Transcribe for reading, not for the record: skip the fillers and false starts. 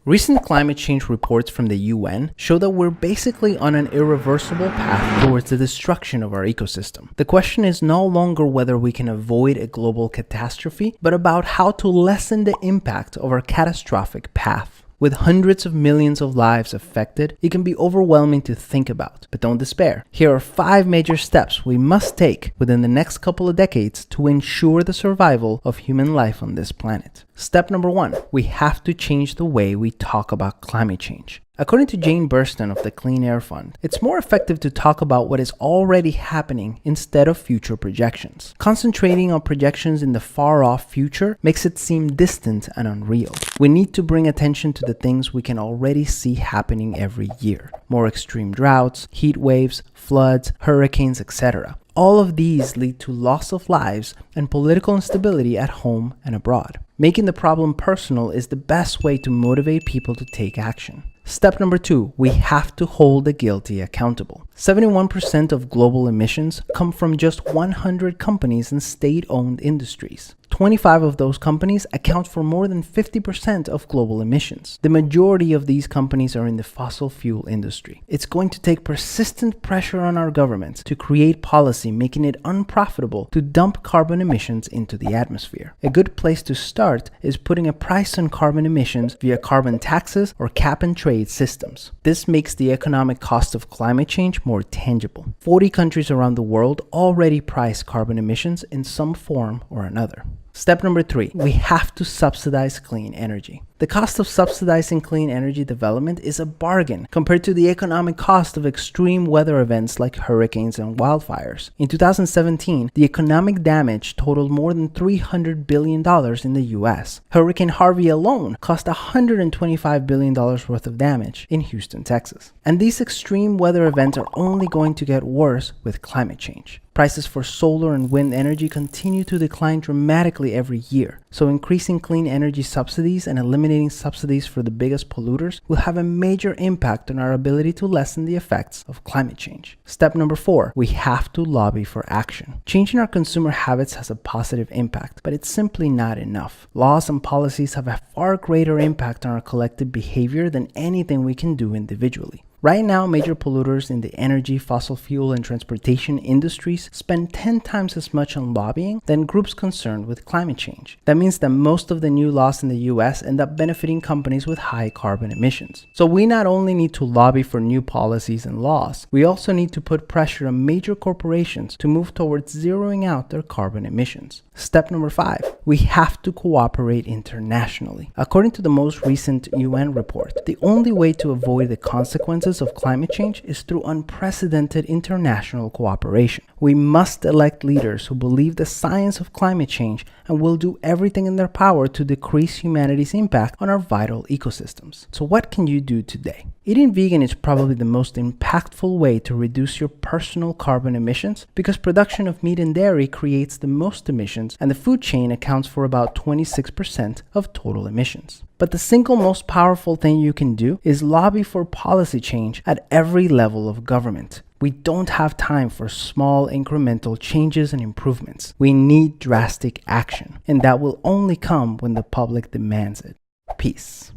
Recent climate change reports from the UN show that we're basically on an irreversible path towards the destruction of our ecosystem. The question is no longer whether we can avoid a global catastrophe, but about how to lessen the impact of our catastrophic path. With hundreds of millions of lives affected, it can be overwhelming to think about, but don't despair. Here are 5 major steps we must take within the next couple of decades to ensure the survival of human life on this planet. Step number 1, we have to change the way we talk about climate change. According to Jane Burston of the Clean Air Fund, it's more effective to talk about what is already happening instead of future projections. Concentrating on projections in the far-off future makes it seem distant and unreal. We need to bring attention to the things we can already see happening every year. More extreme droughts, heat waves, floods, hurricanes, etc. All of these lead to loss of lives and political instability at home and abroad. Making the problem personal is the best way to motivate people to take action. Step number 2, we have to hold the guilty accountable. 71% of global emissions come from just 100 companies and state-owned industries. 25 of those companies account for more than 50% of global emissions. The majority of these companies are in the fossil fuel industry. It's going to take persistent pressure on our governments to create policy making it unprofitable to dump carbon emissions into the atmosphere. A good place to start is putting a price on carbon emissions via carbon taxes or cap-and-trade systems. This makes the economic cost of climate change more tangible. 40 countries around the world already price carbon emissions in some form or another. Step number 3, we have to subsidize clean energy. The cost of subsidizing clean energy development is a bargain compared to the economic cost of extreme weather events like hurricanes and wildfires. In 2017, the economic damage totaled more than $300 billion in the US. Hurricane Harvey alone cost $125 billion worth of damage in Houston, Texas. And these extreme weather events are only going to get worse with climate change. Prices for solar and wind energy continue to decline dramatically every year, so increasing clean energy subsidies and eliminating subsidies for the biggest polluters will have a major impact on our ability to lessen the effects of climate change. Step number 4, we have to lobby for action. Changing our consumer habits has a positive impact, but it's simply not enough. Laws and policies have a far greater impact on our collective behavior than anything we can do individually. Right now, major polluters in the energy, fossil fuel, and transportation industries spend 10 times as much on lobbying than groups concerned with climate change. That means that most of the new laws in the US end up benefiting companies with high carbon emissions. So we not only need to lobby for new policies and laws, we also need to put pressure on major corporations to move towards zeroing out their carbon emissions. Step number 5, we have to cooperate internationally. According to the most recent UN report, the only way to avoid the consequences of climate change is through unprecedented international cooperation. We must elect leaders who believe the science of climate change and will do everything in their power to decrease humanity's impact on our vital ecosystems. So what can you do today? Eating vegan is probably the most impactful way to reduce your personal carbon emissions because production of meat and dairy creates the most emissions and the food chain accounts for about 26% of total emissions. But the single most powerful thing you can do is lobby for policy change at every level of government. We don't have time for small incremental changes and improvements. We need drastic action, and that will only come when the public demands it. Peace.